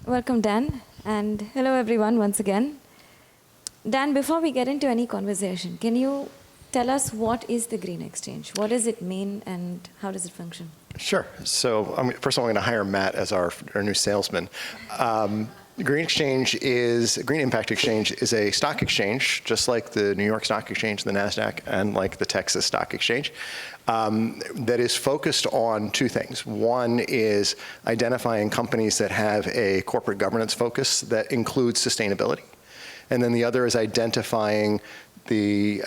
Welcome, Dan, and hello, everyone, once again. Dan, before we get into any conversation, can you tell us what is the Green Exchange? What does it mean, and how does it function? Sure. So first of all, I'm going to hire Matt as our new salesman. Green Impact Exchange is a stock exchange, just like the New York Stock Exchange, the NASDAQ, and like the Texas Stock Exchange, that is focused on two things. One is identifying companies that have a corporate governance focus that includes sustainability. And then the other is identifying the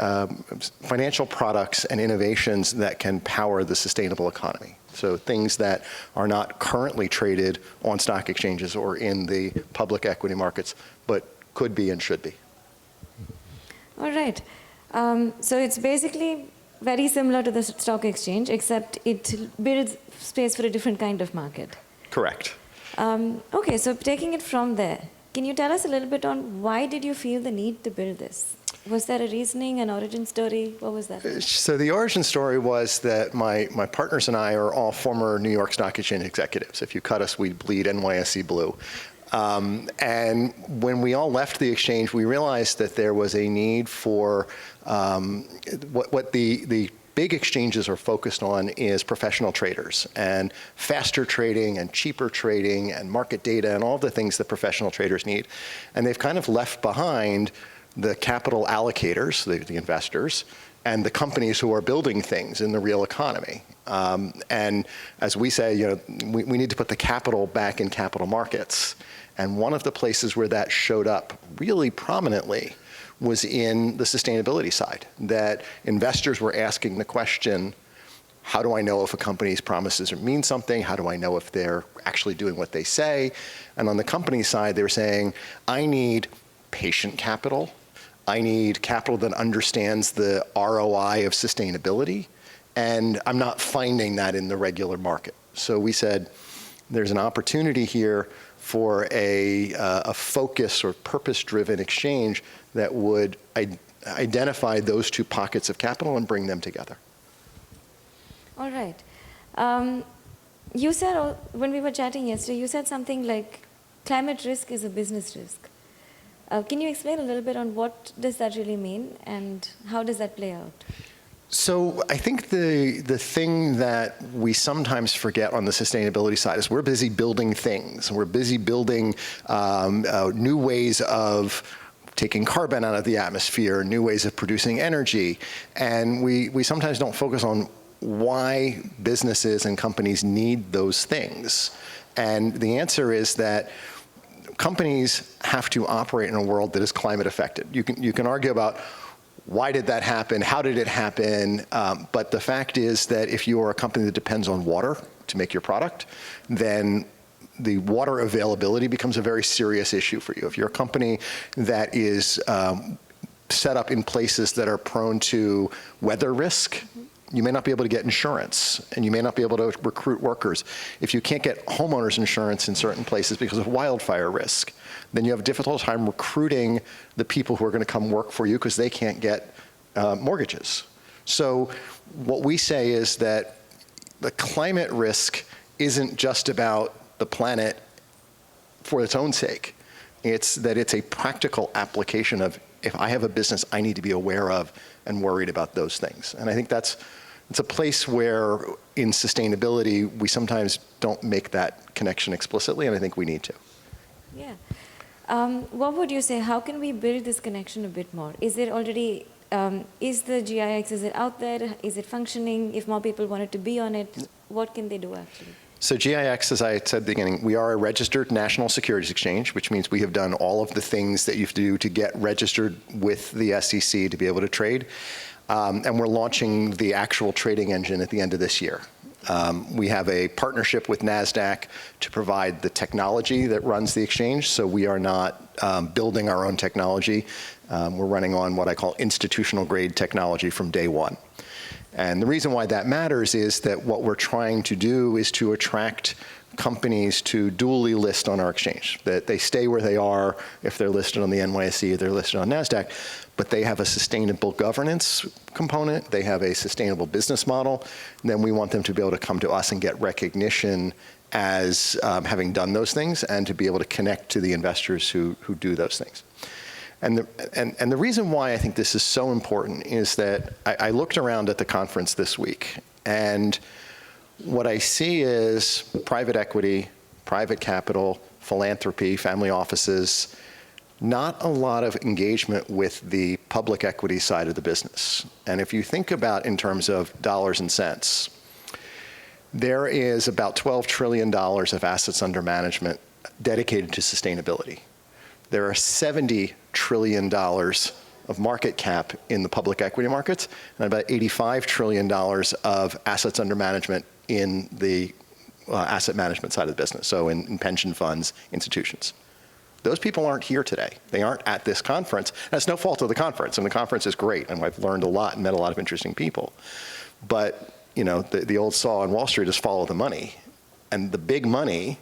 financial products and innovations that can power the sustainable economy. So things that are not currently traded on stock exchanges or in the public equity markets, but could be and should be. All right. So it's basically very similar to the stock exchange, except it builds space for a different kind of market. Correct. Okay, so taking it from there, can you tell us a little bit on why did you feel the need to build this? Was there a reasoning, an origin story? What was that? So the origin story was that my partners and I are all former New York Stock Exchange executives. If you cut us, we bleed NYSE blue. And when we all left the exchange, we realized that there was a need for what the big exchanges are focused on is professional traders and faster trading and cheaper trading and market data and all the things that professional traders need. And they've kind of left behind the capital allocators, the investors, and the companies who are building things in the real economy. And as we say, we need to put the capital back in capital markets. And one of the places where that showed up really prominently was in the sustainability side, that investors were asking the question, how do I know if a company's promises mean something? How do I know if they're actually doing what they say? And on the company side, they were saying, I need patient capital. I need capital that understands the ROI of sustainability, and I'm not finding that in the regular market. So we said, there's an opportunity here for a focus or purpose-driven exchange that would identify those two pockets of capital and bring them together. All right. You said, when we were chatting yesterday, you said something like, climate risk is a business risk. Can you explain a little bit on what does that really mean and how does that play out? So I think the thing that we sometimes forget on the sustainability side is we're busy building things. We're busy building new ways of taking carbon out of the atmosphere, new ways of producing energy. And we sometimes don't focus on why businesses and companies need those things. And the answer is that companies have to operate in a world that is climate affected. You can argue about why did that happen, how did it happen, but the fact is that if you are a company that depends on water to make your product, then the water availability becomes a very serious issue for you. If you're a company that is set up in places that are prone to weather risk, you may not be able to get insurance, and you may not be able to recruit workers. If you can't get homeowners insurance in certain places because of wildfire risk, then you have a difficult time recruiting the people who are going to come work for you because they can't get mortgages. So what we say is that the climate risk isn't just about the planet for its own sake. It's that it's a practical application of, if I have a business, I need to be aware of and worried about those things. And I think it's a place where in sustainability, we sometimes don't make that connection explicitly, and I think we need to. Yeah. What would you say, how can we build this connection a bit more? Is it already, is the GIX, is it out there? Is it functioning? If more people wanted to be on it, what can they do actually? So GIX, as I said at the beginning, we are a registered national securities exchange, which means we have done all of the things that you have to do to get registered with the SEC to be able to trade. And we're launching the actual trading engine at the end of this year. We have a partnership with NASDAQ to provide the technology that runs the exchange, so we are not building our own technology. We're running on what I call institutional grade technology from day one. And the reason why that matters is that what we're trying to do is to attract companies to dually list on our exchange, that they stay where they are if they're listed on the NYSE or they're listed on NASDAQ, but they have a sustainable governance component, they have a sustainable business model, and then we want them to be able to come to us and get recognition as having done those things and to be able to connect to the investors who do those things. And the reason why I think this is so important is that I looked around at the conference this week, and what I see is private equity, private capital, philanthropy, family offices, not a lot of engagement with the public equity side of the business. And if you think about in terms of dollars and cents, there is about $12 trillion of assets under management dedicated to sustainability. There are $70 trillion of market cap in the public equity markets, and about $85 trillion of assets under management in the asset management side of the business, so in pension funds, institutions. Those people aren't here today. They aren't at this conference. That's no fault of the conference, and the conference is great, and I've learned a lot and met a lot of interesting people. But you know, the old saw on Wall Street is follow the money, and the big money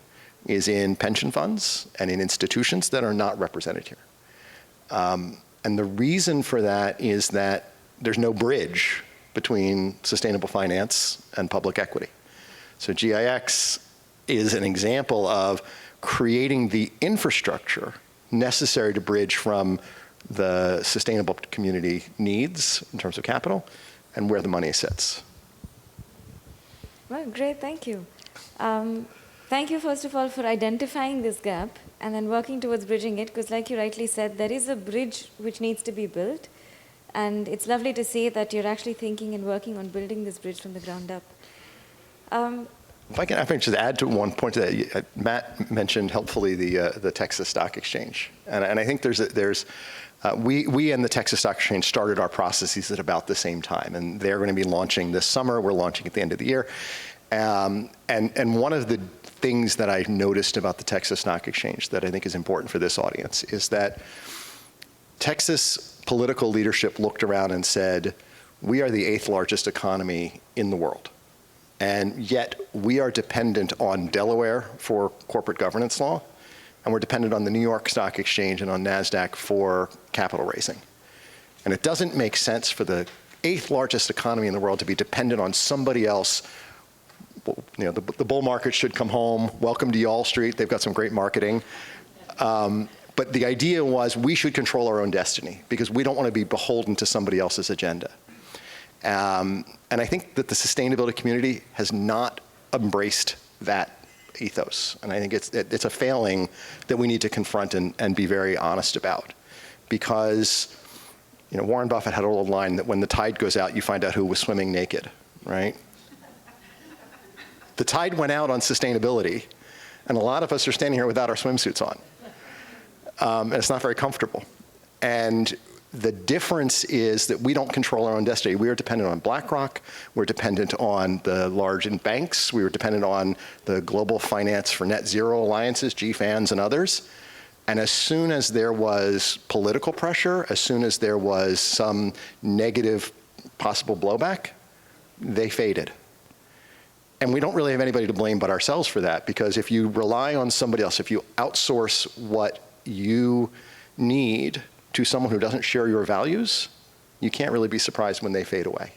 is in pension funds and in institutions that are not represented here. And the reason for that is that there's no bridge between sustainable finance and public equity. So GIX is an example of creating the infrastructure necessary to bridge from the sustainable community needs in terms of capital and where the money sits. Well, great, thank you. Thank you, first of all, for identifying this gap and then working towards bridging it, because like you rightly said, there is a bridge which needs to be built, and it's lovely to see that you're actually thinking and working on building this bridge from the ground up. If I can just add to one point to that, Matt mentioned helpfully the Texas Stock Exchange, and I think we and the Texas Stock Exchange started our processes at about the same time, and they're going to be launching this summer. We're launching at the end of the year, and one of the things that I noticed about the Texas Stock Exchange that I think is important for this audience is that Texas political leadership looked around and said, we are the 8th largest economy in the world. And yet we are dependent on Delaware for corporate governance law, and we're dependent on the New York Stock Exchange and on NASDAQ for capital raising. And it doesn't make sense for the 8th largest economy in the world to be dependent on somebody else. You know, the bull market should come home. Welcome to Y'all Street. They've got some great marketing. But the idea was we should control our own destiny because we don't want to be beholden to somebody else's agenda. And I think that the sustainability community has not embraced that ethos. And I think it's a failing that we need to confront and be very honest about. Because, you know, Warren Buffett had a little line that when the tide goes out, you find out who was swimming naked, right? The tide went out on sustainability, and a lot of us are standing here without our swimsuits on. And it's not very comfortable. And the difference is that we don't control our own destiny. We are dependent on BlackRock. We're dependent on the large banks. We were dependent on the global finance for net zero alliances, GFANZ and others. And as soon as there was political pressure, as soon as there was some negative possible blowback, they faded. And we don't really have anybody to blame but ourselves for that, because if you rely on somebody else, if you outsource what you need to someone who doesn't share your values, you can't really be surprised when they fade away.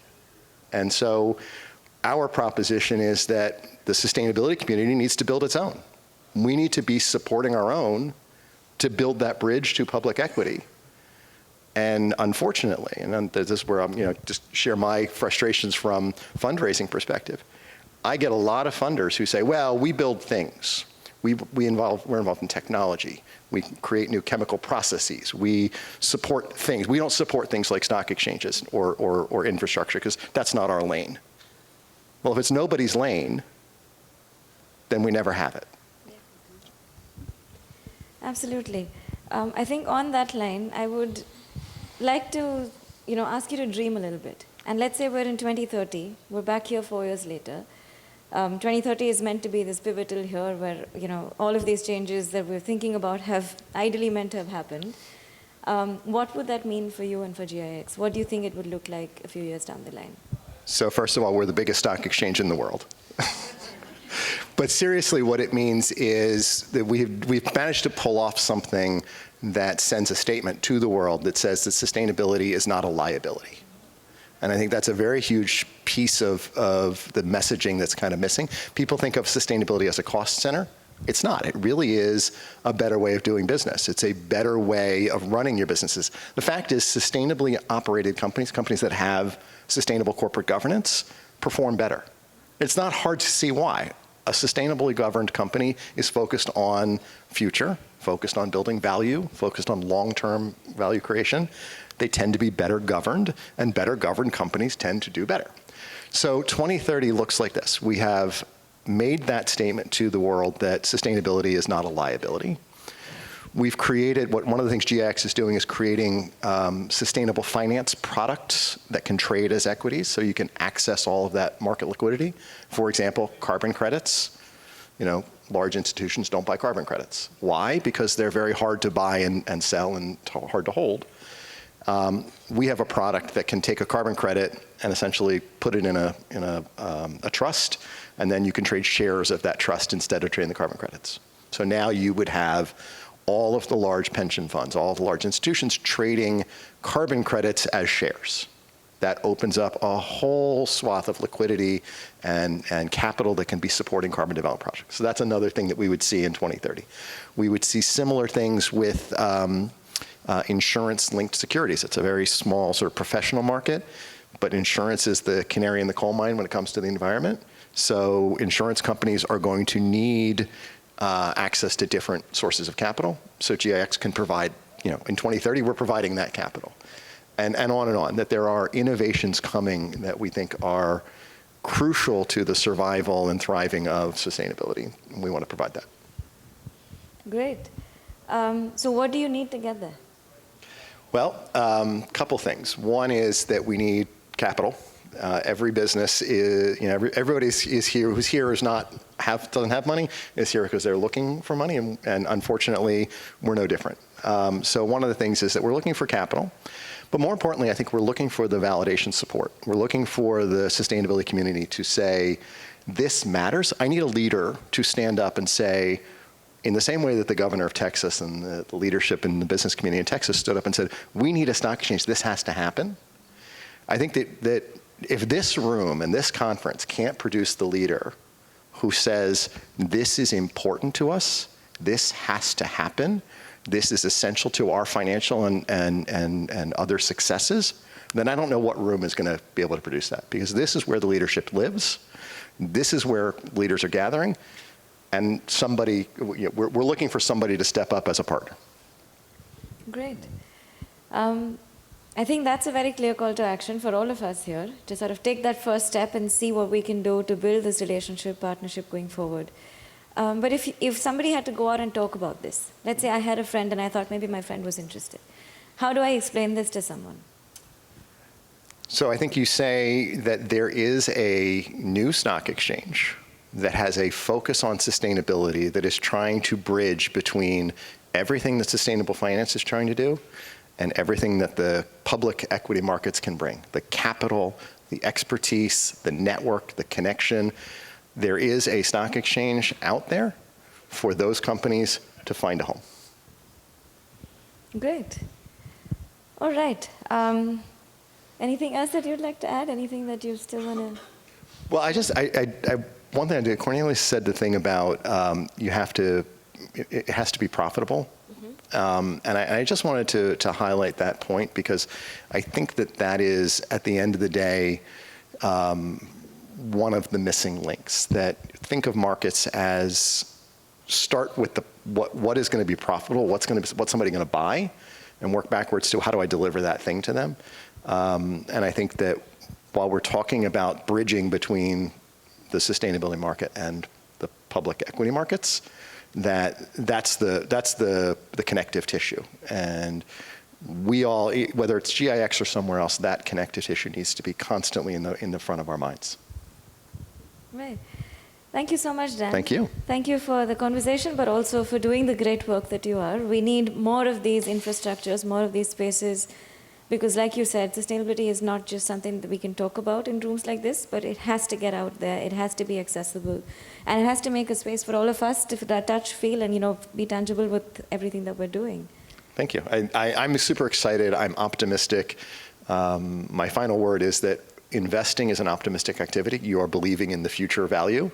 And so our proposition is that the sustainability community needs to build its own. We need to be supporting our own to build that bridge to public equity. And unfortunately, and this is where I'm, just share my frustrations from fundraising perspective. I get a lot of funders who say, well, we build things. We're involved in technology. We create new chemical processes. We support things. We don't support things like stock exchanges or infrastructure because that's not our lane. Well, if it's nobody's lane, then we never have it. Absolutely. I think on that line, I would like to ask you to dream a little bit. And let's say we're in 2030. We're back here 4 years later. 2030 is meant to be this pivotal year where all of these changes that we're thinking about have ideally meant to have happened. What would that mean for you and for GIX? What do you think it would look like a few years down the line? So first of all, we're the biggest stock exchange in the world. But seriously, what it means is that we've managed to pull off something that sends a statement to the world that says that sustainability is not a liability. And I think that's a very huge piece of the messaging that's kind of missing. People think of sustainability as a cost center. It's not. It really is a better way of doing business. It's a better way of running your businesses. The fact is, sustainably operated companies, companies that have sustainable corporate governance, perform better. It's not hard to see why. A sustainably governed company is focused on future, focused on building value, focused on long-term value creation. They tend to be better governed, and better governed companies tend to do better. So 2030 looks like this. We have made that statement to the world that sustainability is not a liability. We've created, one of the things GIX is doing is creating sustainable finance products that can trade as equities, so you can access all of that market liquidity. For example, carbon credits. You know, large institutions don't buy carbon credits. Why? Because they're very hard to buy and sell and hard to hold. We have a product that can take a carbon credit and essentially put it in a trust, and then you can trade shares of that trust instead of trading the carbon credits. So now you would have all of the large pension funds, all of the large institutions trading carbon credits as shares. That opens up a whole swath of liquidity and capital that can be supporting carbon development projects. So that's another thing that we would see in 2030. We would see similar things with insurance-linked securities. It's a very small sort of professional market, but insurance is the canary in the coal mine when it comes to the environment. So insurance companies are going to need access to different sources of capital. So GIX can provide, you know, in 2030, we're providing that capital. And on, that there are innovations coming that we think are crucial to the survival and thriving of sustainability. And we want to provide that. Great. So what do you need to get there? Well, couple things. One is that we need capital. Every business is, you know, everybody is here who's here doesn't have money, is here because they're looking for money, and unfortunately, we're no different. So one of the things is that we're looking for capital, but more importantly, I think we're looking for the validation support. We're looking for the sustainability community to say, this matters. I need a leader to stand up and say, in the same way that the governor of Texas and the leadership in the business community in Texas stood up and said, we need a stock exchange, this has to happen. I think that if this room and this conference can't produce the leader who says, this is important to us, this has to happen, this is essential to our financial and other successes, then I don't know what room is going to be able to produce that. Because this is where the leadership lives. This is where leaders are gathering. And somebody, we're looking for somebody to step up as a partner. Great. I think that's a very clear call to action for all of us here, to sort of take that first step and see what we can do to build this relationship, partnership going forward. But if somebody had to go out and talk about this, let's say I had a friend and I thought maybe my friend was interested. How do I explain this to someone? So I think you say that there is a new stock exchange that has a focus on sustainability, that is trying to bridge between everything that sustainable finance is trying to do and everything that the public equity markets can bring. The capital, the expertise, the network, the connection. There is a stock exchange out there for those companies to find a home. Great. All right. Anything else that you'd like to add? Anything that you still want to? Well, one thing I did, Cornelius said the thing about it has to be profitable. And I just wanted to highlight that point, because I think that is, at the end of the day, one of the missing links. That think of markets as start with what is going to be profitable, what's somebody going to buy, and work backwards to how do I deliver that thing to them. And I think that while we're talking about bridging between the sustainability market and the public equity markets, that's the connective tissue. And we all, whether it's GIX or somewhere else, that connective tissue needs to be constantly in the front of our minds. Right. Thank you so much, Dan. Thank you. Thank you for the conversation, but also for doing the great work that you are. We need more of these infrastructures, more of these spaces, because like you said, sustainability is not just something that we can talk about in rooms like this, but it has to get out there, it has to be accessible, and it has to make a space for all of us to touch, feel, and be tangible with everything that we're doing. Thank you. I'm super excited. I'm optimistic. My final word is that investing is an optimistic activity. You are believing in the future value.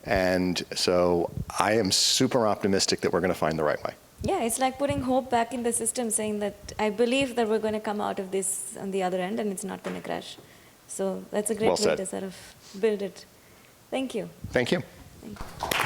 And so I am super optimistic that we're going to find the right way. Yeah, it's like putting hope back in the system, saying that I believe that we're going to come out of this on the other end and it's not going to crash. So that's a great Well way said. to sort of build it. Thank you. Thank you. Thank you.